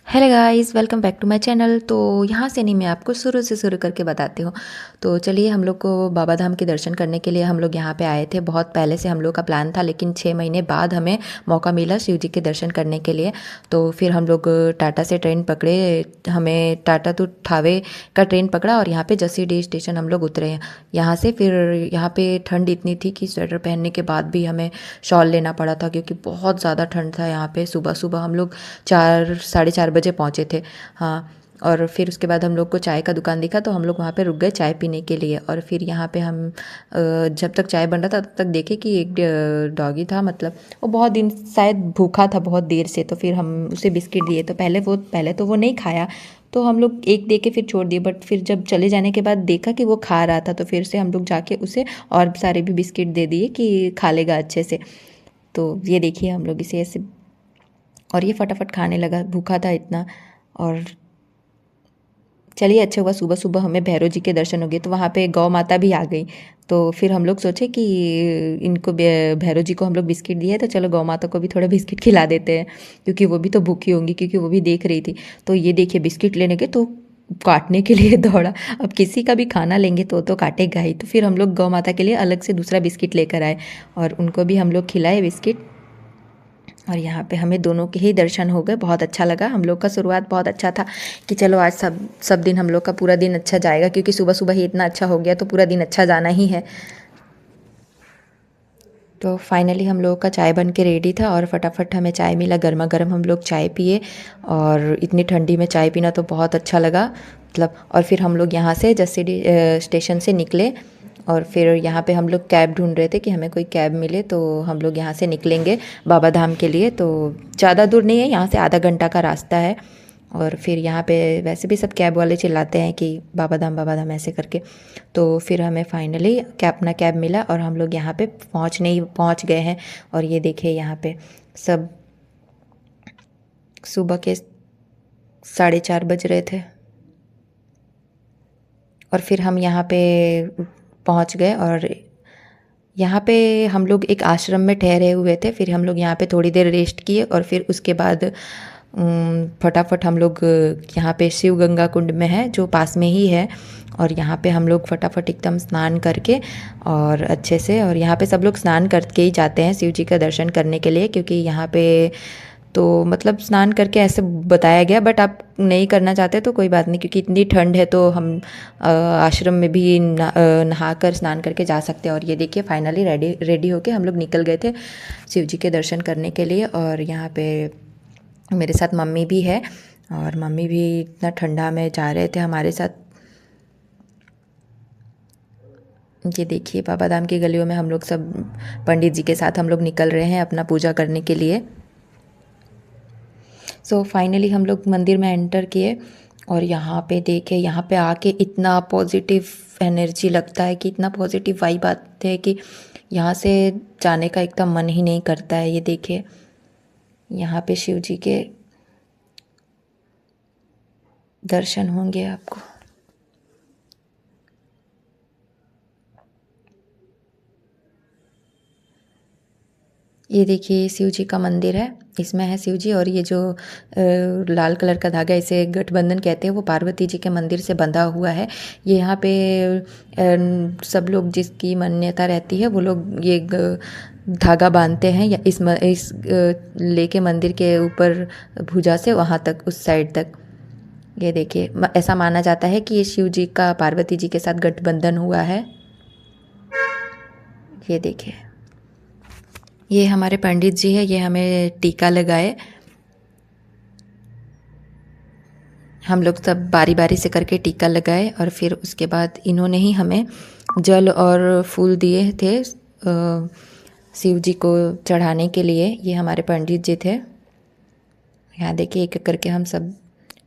Hello guys, welcome back to my channel. तो यहाँ से नहीं, मैं आपको शुरू से शुरू करके बताती हूँ। तो चलिए, हम लोग को बाबा धाम के दर्शन करने के लिए हम लोग यहाँ पे आए थे। बहुत पहले से हम लोग का प्लान था, लेकिन 6 महीने बाद हमें मौका मिला शिव जी के दर्शन करने के लिए। तो फिर हम लोग टाटा से ट्रेन पकड़े। हमें टाटा टू ठावे का ट्रेन पकड़ा और यहाँ पे जसीडीह स्टेशन हम लोग उतरे हैं। यहाँ से फिर यहाँ पे ठंड इतनी थी कि स्वेटर पहनने के बाद भी हमें शॉल लेना पड़ा था, क्योंकि बहुत ज़्यादा ठंड था यहाँ पे। सुबह सुबह हम लोग 4 साढ़े 4 बजे पहुँचे थे। हाँ, और फिर उसके बाद हम लोग को चाय का दुकान दिखा, तो हम लोग वहाँ पे रुक गए चाय पीने के लिए। और फिर यहाँ पे हम जब तक चाय बन रहा था तब तक देखे कि एक डॉगी था, मतलब वो बहुत दिन शायद भूखा था बहुत देर से। तो फिर हम उसे बिस्किट दिए, तो पहले तो वो नहीं खाया। तो हम लोग एक दे के फिर छोड़ दिए, बट फिर जब चले जाने के बाद देखा कि वो खा रहा था, तो फिर से हम लोग जाके उसे और सारे भी बिस्किट दे दिए कि खा लेगा अच्छे से। तो ये देखिए, हम लोग इसे ऐसे, और ये फटाफट खाने लगा, भूखा था इतना। और चलिए, अच्छा हुआ सुबह सुबह हमें भैरव जी के दर्शन हो गए। तो वहाँ पे गौ माता भी आ गई। तो फिर हम लोग सोचे कि इनको भैरव जी को हम लोग बिस्किट दिए, तो चलो गौ माता को भी थोड़ा बिस्किट खिला देते हैं, क्योंकि वो भी तो भूखी होंगी, क्योंकि वो भी देख रही थी। तो ये देखिए, बिस्किट लेने के तो काटने के लिए दौड़ा। अब किसी का भी खाना लेंगे तो काटेगा ही। तो फिर हम लोग गौ माता के लिए अलग से दूसरा बिस्किट लेकर आए और उनको भी हम लोग खिलाए बिस्किट। और यहाँ पे हमें दोनों के ही दर्शन हो गए। बहुत अच्छा लगा। हम लोग का शुरुआत बहुत अच्छा था कि चलो आज सब दिन हम लोग का पूरा दिन अच्छा जाएगा, क्योंकि सुबह सुबह ही इतना अच्छा हो गया तो पूरा दिन अच्छा जाना ही है। तो फाइनली हम लोगों का चाय बन के रेडी था और फटाफट हमें चाय मिला, गर्मा गर्म हम लोग चाय पिए। और इतनी ठंडी में चाय पीना तो बहुत अच्छा लगा, मतलब। और फिर हम लोग यहाँ से जसीडीह स्टेशन से निकले। और फिर यहाँ पे हम लोग कैब ढूंढ रहे थे कि हमें कोई कैब मिले, तो हम लोग यहाँ से निकलेंगे बाबा धाम के लिए। तो ज़्यादा दूर नहीं है, यहाँ से आधा घंटा का रास्ता है। और फिर यहाँ पे वैसे भी सब कैब वाले चिल्लाते हैं कि बाबा धाम ऐसे करके। तो फिर हमें फाइनली अपना कैब मिला और हम लोग यहाँ पे पहुँच गए हैं। और ये देखिए, यहाँ पे सब सुबह के 4:30 बज रहे थे। और फिर हम यहाँ पे पहुँच गए और यहाँ पे हम लोग एक आश्रम में ठहरे हुए थे। फिर हम लोग यहाँ पे थोड़ी देर रेस्ट किए और फिर उसके बाद फटाफट हम लोग यहाँ पे शिव गंगा कुंड में है, जो पास में ही है। और यहाँ पे हम लोग फटाफट एकदम स्नान करके और अच्छे से, और यहाँ पे सब लोग स्नान करके ही जाते हैं शिव जी का दर्शन करने के लिए, क्योंकि यहाँ पे तो मतलब स्नान करके ऐसे बताया गया। बट आप नहीं करना चाहते तो कोई बात नहीं, क्योंकि इतनी ठंड है तो हम आश्रम में भी नहा कर स्नान करके जा सकते हैं। और ये देखिए, फाइनली रेडी रेडी होके हम लोग निकल गए थे शिव जी के दर्शन करने के लिए। और यहाँ पे मेरे साथ मम्मी भी है, और मम्मी भी इतना ठंडा में जा रहे थे हमारे साथ। ये देखिए, बाबा धाम की गलियों में हम लोग सब पंडित जी के साथ हम लोग निकल रहे हैं अपना पूजा करने के लिए। सो फाइनली हम लोग मंदिर में एंटर किए और यहाँ पे देखे, यहाँ पे आके इतना पॉजिटिव एनर्जी लगता है कि इतना पॉजिटिव वाइब आते हैं कि यहाँ से जाने का एकदम मन ही नहीं करता है। ये देखिए, यहाँ पे शिव जी के दर्शन होंगे आपको। ये देखिए, शिव जी का मंदिर है, इसमें है शिव जी। और ये जो लाल कलर का धागा, इसे गठबंधन कहते हैं, वो पार्वती जी के मंदिर से बंधा हुआ है। ये यहाँ पे सब लोग जिसकी मान्यता रहती है वो लोग ये धागा बांधते हैं, या इस लेके मंदिर के ऊपर भुजा से वहाँ तक, उस साइड तक। ये देखिए, ऐसा माना जाता है कि ये शिव जी का पार्वती जी के साथ गठबंधन हुआ है। ये देखिए, ये हमारे पंडित जी है, ये हमें टीका लगाए। हम लोग सब बारी बारी से करके टीका लगाए और फिर उसके बाद इन्होंने ही हमें जल और फूल दिए थे शिव जी को चढ़ाने के लिए। ये हमारे पंडित जी थे। यहाँ देखिए, एक एक करके हम सब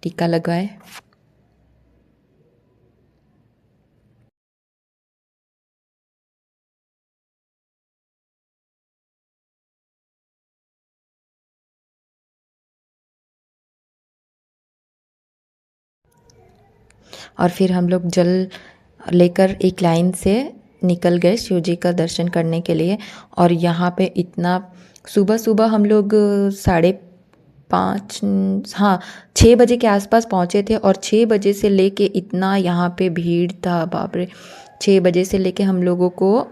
टीका लगाए। और फिर हम लोग जल लेकर एक लाइन से निकल गए शिव जी का दर्शन करने के लिए। और यहाँ पे इतना सुबह सुबह हम लोग 5 हाँ 6 बजे के आसपास पहुँचे थे और 6 बजे से लेके इतना यहाँ पे भीड़ था, बाप रे। 6 बजे से लेके हम लोगों को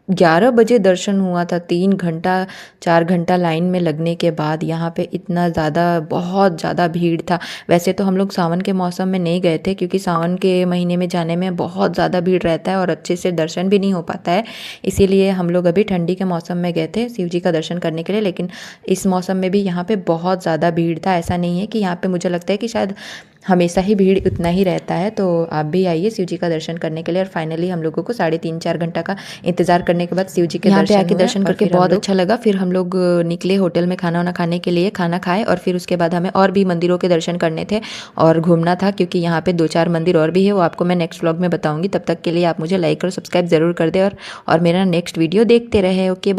11 बजे दर्शन हुआ था। 3 घंटा 4 घंटा लाइन में लगने के बाद यहाँ पे इतना ज़्यादा, बहुत ज़्यादा भीड़ था। वैसे तो हम लोग सावन के मौसम में नहीं गए थे, क्योंकि सावन के महीने में जाने में बहुत ज़्यादा भीड़ रहता है और अच्छे से दर्शन भी नहीं हो पाता है। इसीलिए हम लोग अभी ठंडी के मौसम में गए थे शिव जी का दर्शन करने के लिए। लेकिन इस मौसम में भी यहाँ पे बहुत ज़्यादा भीड़ था। ऐसा नहीं है कि यहाँ पे, मुझे लगता है कि शायद हमेशा ही भीड़ उतना ही रहता है। तो आप भी आइए शिव जी का दर्शन करने के लिए। और फाइनली हम लोगों को 3.5-4 घंटा का इंतज़ार करने के बाद शिव जी के यहाँ पे आके दर्शन करके बहुत अच्छा लगा। फिर हम लोग निकले होटल में खाना वाना खाने के लिए, खाना खाए और फिर उसके बाद हमें और भी मंदिरों के दर्शन करने थे और घूमना था, क्योंकि यहाँ पे 2-4 मंदिर और भी है, वो आपको मैं नेक्स्ट व्लॉग में बताऊँगी। तब तक के लिए आप मुझे लाइक और सब्सक्राइब ज़रूर कर दें और मेरा नेक्स्ट वीडियो देखते रहे। ओके।